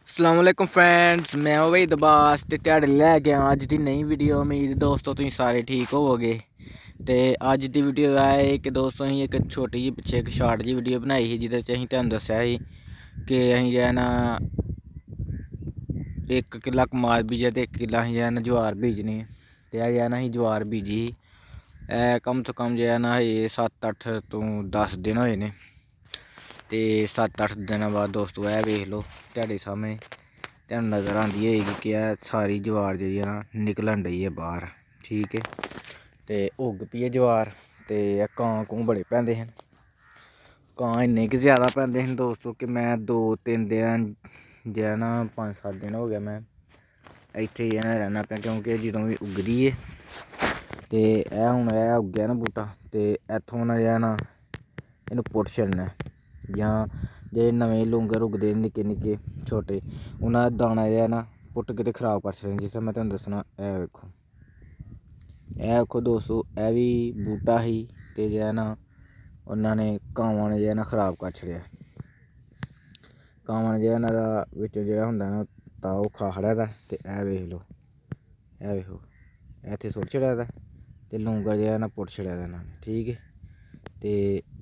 अस्सलामुअलैकुम फ्रेंड्स, मैं वहीद अब्बास ते तुहाडे लै के आया अज दी नई वीडियो। उम्मीद दोस्तों तुसीं सारे ठीक होवोगे। ते अज दी वीडियो है कि दोस्तों असीं एक छोटी जी पिछे एक शार्ट जी वीडियो बनाई ही जिहदे च असीं तुहानूं दस्सिया ही कि असीं जो है ना 1 किला कमाद बीजा ते 1 किला असीं जो है ना ज्वार बीजनी। ते जो है ना असीं ज्वार बीजी ही कम से कम जो है ना 7-8 तो 10 दिन होए ने। तो 7-8 दिनों बाद दोस्तों यह वेख लो तुहाडे सामने तुहानूं नज़र आती होएगी कि सारी ज्वार जी है ना निकलन डई है बाहर। ठीक है, तो उग पई है ज्वार। तो कां कूं बड़े पैंदे हैं, कां इन्ने कि ज़्यादा पैंदे हैं दोस्तों कि मैं 2-3 दिन जो है ना 5-7 दिन हो गया मैं इत्थे जो है रहना पाया, क्योंकि जदों भी उगदी है तो यह हुण यह उग्गेआ ना बूटा तो इत्थों ना जो है ना इनू पुट छड्डना जां जे नमें लूंगर उगदे निक्के निक्के छोटे उन्हां दा दाना जो है ना पुट के खराब कर छड्डना। जिस मैं तुहानूं दस्सना यह वेखो दोस्तों, यह भी बूटा ही तो जो है ना उन्होंने कावां ने जो है ना खराब कर छड्डिया। कावां ने जो है ना विचों जो हुंदा ना तां ओह खा खड़ेआ दा। ते यह वेख लो, यह वेखो इत्थे सुट छड्डिया दा ते लूंगर जो है ना पुट छड्डिया दा इन्हां ने। ठीक है, तो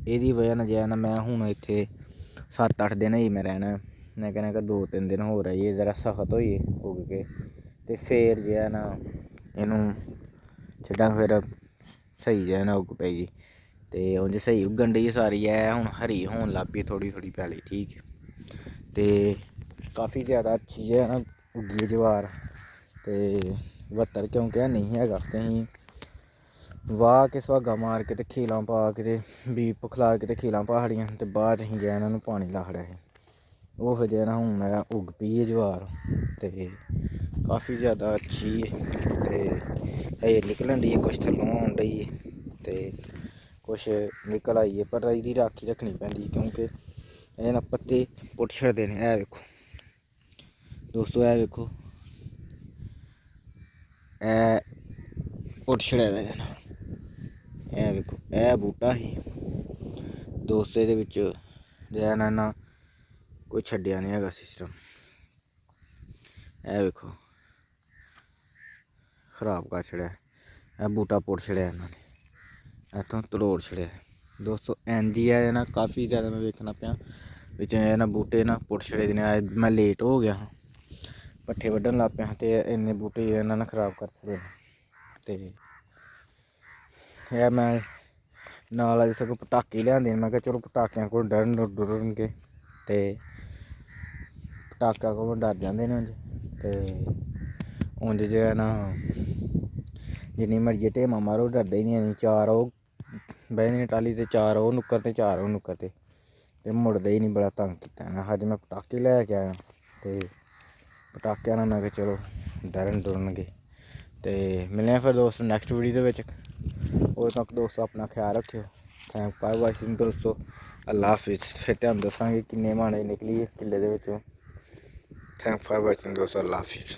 एह्दी वजह नाल जो है ना मैं हुण इत्थे 7-8 दिन होई मैं रहना। मैं कहना 2-3 दिन होर रहिए जरा सख्त होइए उग के ते फिर जो है ना इनू छड्डां, फिर सही जो है ना उग पेगी। तो उंज सही उगन डई सारी है, हुण हरी होन लग पई थोड़ी थोड़ी पैली। ठीक है, तो काफ़ी ज़्यादा अच्छी जो है ना उगी है ज्वार। तो 72 क्योंकि नहीं हैगा ते असीं वाह के सुहागा मार के ते खीलां पा के ते बीऽ पखलार के ते खीलां पा छड़ियां ते बाद असीं जो है ना पानी ला छड़ेआ ही। ओह फिर जो है ना हुण उग पई है ज्वार ते काफ़ी ज़्यादा अच्छी ते हजे निकलन डई है, कुछ थल्लों आउन डई है ते कुछ निकल आई है। पर एह्दी राक्खी रक्खनी पैंदी क्योंकि एह् ना पत्ते पुट छड्डदे ने। यह वेखो दोस्तों, यह वेखो यह पुट छड्डेआ दा ना, यह वेखो यह बूटा ही दोस्तों, इहदे विच जो है ना इन्हां कोई छड्डेआ नहीं हैगा सिस्टम। यह वेखो खराब कर छड्डेआ, यह बूटा पुट छड्डेआ इन्हां ने, इत्थों तरोड़ छड्डेआ। दोस्तों इंज ही है ना, काफ़ी ज़्यादा मैं वेखना पिया बिच ना बूटे ना पुट छड्डे ने। अज मैं लेट हो गया हाँ, पट्ठे वड्ढन लग पिया ते इन्ने बूटे इन्हां ने खराब कर छड्डे। ते यह मैं नाल अज सगों पटाके लिआंदे, मैं कहा चलो पटाकियां कोल डरनगे ते पटाकियां कोलों डर जांदे ने ते उंज जो है ना जिन्नी मर्जी ढेमा मारो डरदे ही नहीं। चार ओह् बहने टाली ते चार ओह् नुक्कर ते चार ओह् नुक्कर ते मुड़दे ही नहीं, बड़ा तंग कीता इन्हें। अज्ज मैं पटाके लैके आया ते पटाकियां नाल मैं कहा चलो डरन डुरनगे। ते मिलने फिर दोस्तों नैक्सट वीडियो दे विच। उदों तक दोस्तों अपना ख्याल रखियो। थैंक फॉर वाचिंग दोस्तों, अल्लाह हाफिज़। फिर तुहानूं दस्सांगे किन्ने माणे निकली किले दे विचों। थैंक फॉर वाचिंग दोस्तों, अल्लाह हाफिज़।